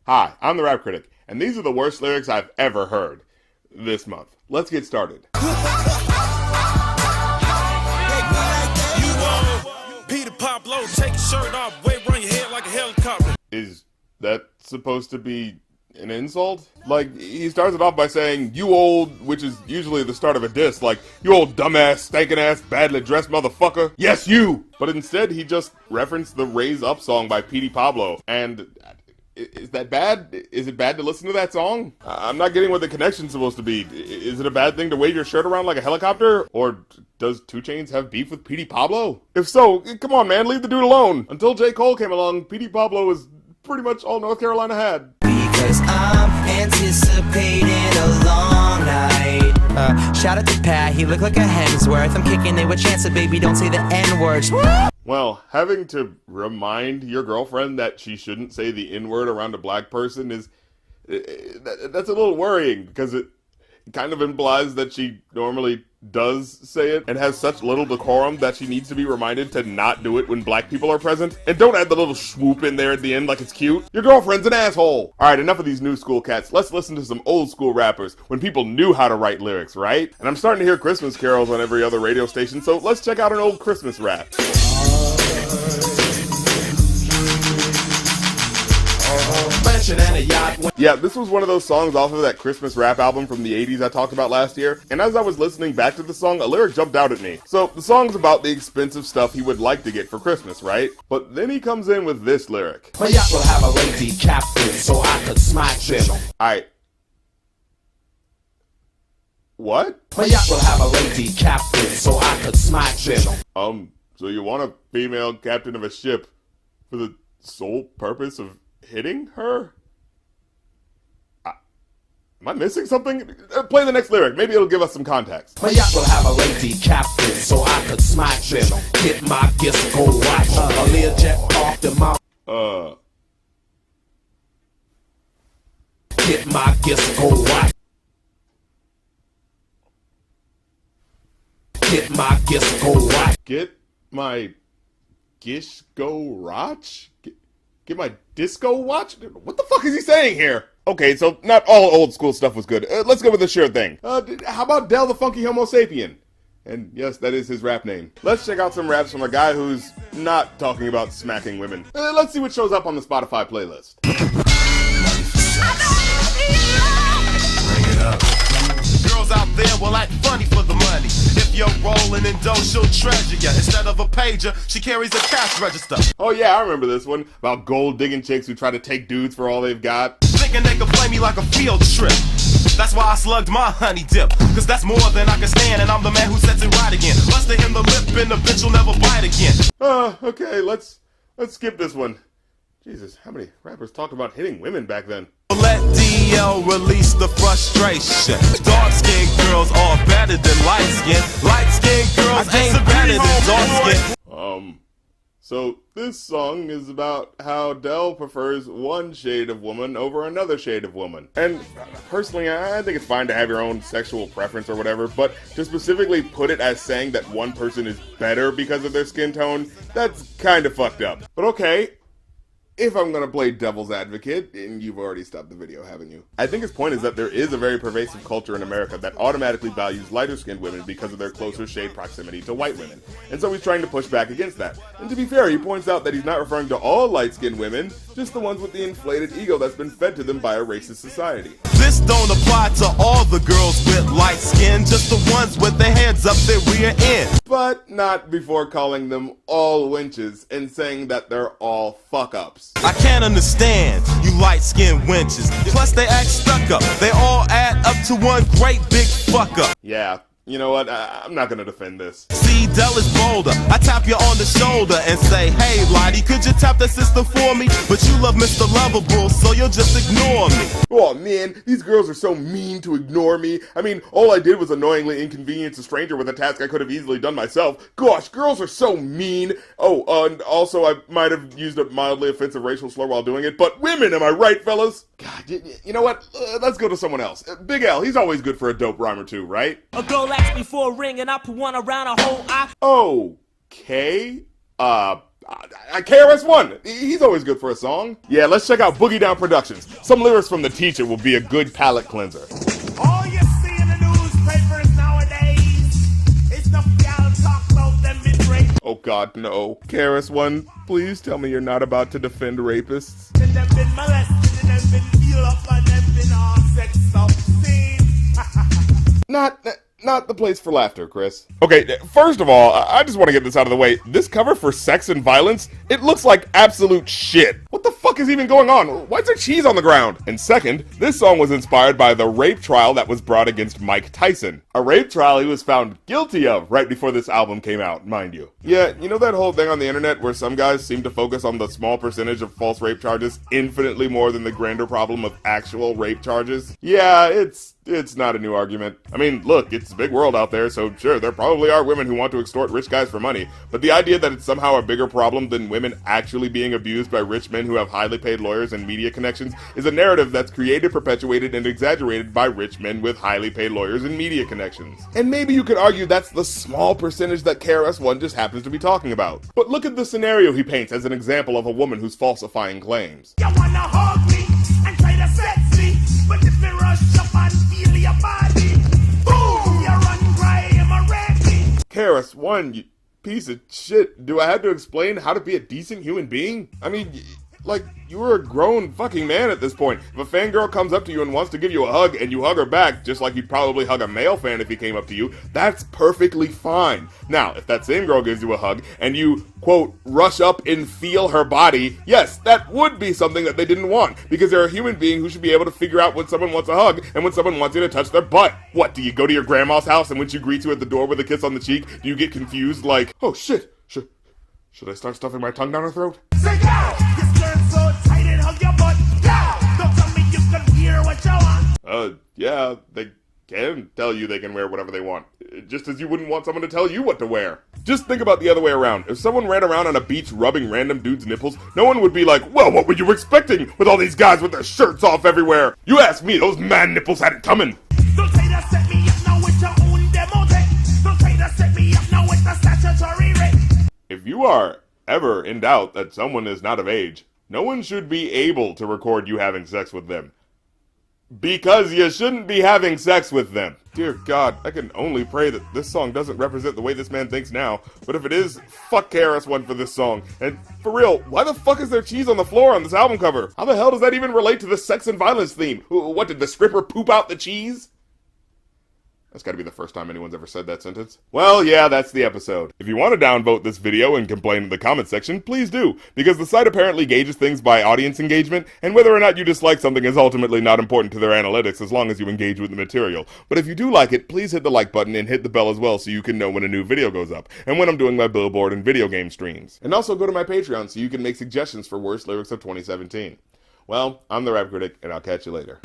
Hi, I'm the Rap Critic, and these are the worst lyrics I've ever heard this month. Let's get started. Peter Pablo, take your shirt off, wave around your head like a helicopter. Is that supposed to be an insult? Like, he starts it off by saying, you old, which is usually the start of a diss, like, you old dumbass, stinking ass, badly dressed motherfucker. Yes, you! But instead, he just referenced the Raise Up song by Petey Pablo, and is that bad? Is it bad to listen to that song? I'm not getting what the connection's supposed to be. Is it a bad thing to wave your shirt around like a helicopter? Or does 2 Chainz have beef with Petey Pablo? If so, come on man, leave the dude alone. Until J. Cole came along, Petey Pablo was pretty much all North Carolina had. Because I'm anticipating a long night. Shout out to Pat, he looked like a Hemsworth. I'm kicking it with chance, so baby, don't say the N-words. Well, having to remind your girlfriend that she shouldn't say the N-word around a black person that's a little worrying, because it kind of implies that she normally does say it and has such little decorum that she needs to be reminded to not do it when black people are present. And don't add the little swoop in there at the end like it's cute. Your girlfriend's an asshole. Alright, enough of these new school cats. Let's listen to some old school rappers when people knew how to write lyrics, right? And I'm starting to hear Christmas carols on every other radio station, so let's check out an old Christmas rap. Yeah, this was one of those songs off of that Christmas rap album from the 80s I talked about last year, and as I was listening back to the song, a lyric jumped out at me. So, the song's about the expensive stuff he would like to get for Christmas, right? But then he comes in with this lyric. My yacht will have a lady captain, so I could smash it. Alright. What? My yacht will have a lady captain, so I could smash it. So you want a female captain of a ship for the sole purpose of hitting her? Am I missing something? Play the next lyric. Maybe it'll give us some context. My yacht will have a lady captain, so I could smash it. Get my disco watch. A Learjet off the mouth. Get my disco watch. Get my disco watch. Get my disco watch? Get my disco watch? What the fuck is he saying here? Okay, so not all old school stuff was good. Let's go with the sure thing. How about Del the Funky Homo Sapien? And yes, that is his rap name. Let's check out some raps from a guy who's not talking about smacking women. Let's see what shows up on the Spotify playlist. Bring it up. Girls out there will act funny for the money. If you're rolling in dough, she'll treasure ya. Instead of a pager, she carries a cash register. Oh yeah, I remember this one. About gold digging chicks who try to take dudes for all they've got. Thinking they could play me like a field trip. That's why I slugged my honey dip. Cause that's more than I can stand, and I'm the man who sets it right again. Busting him the lip and the bitch will never bite again. Okay, let's skip this one. Jesus, how many rappers talked about hitting women back then? Let DL release the frustration. Dark-skinned girls are better than light-skinned. Light-skinned girls ain't better than dark-skinned. So this song is about how Del prefers one shade of woman over another shade of woman. And personally, I think it's fine to have your own sexual preference or whatever, but to specifically put it as saying that one person is better because of their skin tone, that's kind of fucked up. But okay, if I'm gonna play devil's advocate, and you've already stopped the video, haven't you? I think his point is that there is a very pervasive culture in America that automatically values lighter-skinned women because of their closer shade proximity to white women. And so he's trying to push back against that. And to be fair, he points out that he's not referring to all light-skinned women, just the ones with the inflated ego that's been fed to them by a racist society. This don't apply to all the girls with light skin, just the ones with their hands up their rear end. But not before calling them all wenches and saying that they're all fuck-ups. I can't understand you light-skinned wenches. Plus they act stuck up. They all add up to one great big fuck up. Yeah, you know what? I'm not gonna defend this. See, Del is bolder. I tap you on the shoulder and say, hey, Lottie, could you tap that sister for me? But you love Mr. Lovable, so you'll just ignore me. Oh man, these girls are so mean to ignore me. I mean, all I did was annoyingly inconvenience a stranger with a task I could have easily done myself. Gosh, girls are so mean. Oh, and also I might have used a mildly offensive racial slur while doing it, but women, am I right, fellas? God, you know what? Let's go to someone else. Big L, he's always good for a dope rhyme or two, right? A girl asked me for a ring and I put one around her whole eye. Okay. KRS-One, he's always good for a song. Yeah, let's check out Boogie Down Productions. Some lyrics from The Teacher will be a good palate cleanser. All you see in the newspapers nowadays is the y'all talk about them in rape. Oh God, no. KRS-One, please tell me you're not about to defend rapists. And them been molested and them been beat up and them been all sex obscene. Not the place for laughter, Chris. Okay, first of all, I just want to get this out of the way. This cover for Sex and Violence, it looks like absolute shit. What the fuck is even going on? Why is there cheese on the ground? And second, this song was inspired by the rape trial that was brought against Mike Tyson. A rape trial he was found guilty of right before this album came out, mind you. Yeah, you know that whole thing on the internet where some guys seem to focus on the small percentage of false rape charges infinitely more than the grander problem of actual rape charges? Yeah, it's not a new argument. I mean, look, it's a big world out there, so sure, there probably are women who want to extort rich guys for money, but the idea that it's somehow a bigger problem than women actually being abused by rich men who have highly paid lawyers and media connections is a narrative that's created, perpetuated, and exaggerated by rich men with highly paid lawyers and media connections. And maybe you could argue that's the small percentage that KRS-One just happens to be talking about. But look at the scenario he paints as an example of a woman who's falsifying claims. You wanna hug me and try to sex me, but if you rush up and feel your body, boom, you run cry, I'm a rapey. KRS-One, you piece of shit. Do I have to explain how to be a decent human being? I mean, like, you were a grown fucking man at this point. If a fangirl comes up to you and wants to give you a hug and you hug her back, just like you'd probably hug a male fan if he came up to you, that's perfectly fine. Now, if that same girl gives you a hug and you, quote, rush up and feel her body, yes, that would be something that they didn't want, because they're a human being who should be able to figure out when someone wants a hug and when someone wants you to touch their butt. What, do you go to your grandma's house and when she greets you at the door with a kiss on the cheek, do you get confused like, oh shit, should I start stuffing my tongue down her throat? Say go! This girl's so tight and hug your butt. Go! Don't tell me you can hear what you want. Yeah, they can tell you they can wear whatever they want. Just as you wouldn't want someone to tell you what to wear. Just think about the other way around. If someone ran around on a beach rubbing random dudes' nipples, no one would be like, well, what were you expecting with all these guys with their shirts off everywhere? You ask me, those man nipples had it coming. Don't try to set me up now with your own demo tech. Don't try to set me up now with the statutory rape. If you are ever in doubt that someone is not of age, no one should be able to record you having sex with them. Because you shouldn't be having sex with them. Dear God, I can only pray that this song doesn't represent the way this man thinks now. But if it is, fuck KRS-One for this song. And for real, why the fuck is there cheese on the floor on this album cover? How the hell does that even relate to the sex and violence theme? What, did the stripper poop out the cheese? That's gotta be the first time anyone's ever said that sentence. Well, yeah, that's the episode. If you want to downvote this video and complain in the comment section, please do, because the site apparently gauges things by audience engagement, and whether or not you dislike something is ultimately not important to their analytics as long as you engage with the material. But if you do like it, please hit the like button and hit the bell as well so you can know when a new video goes up, and when I'm doing my billboard and video game streams. And also go to my Patreon so you can make suggestions for worst lyrics of 2017. Well, I'm the Rap Critic, and I'll catch you later.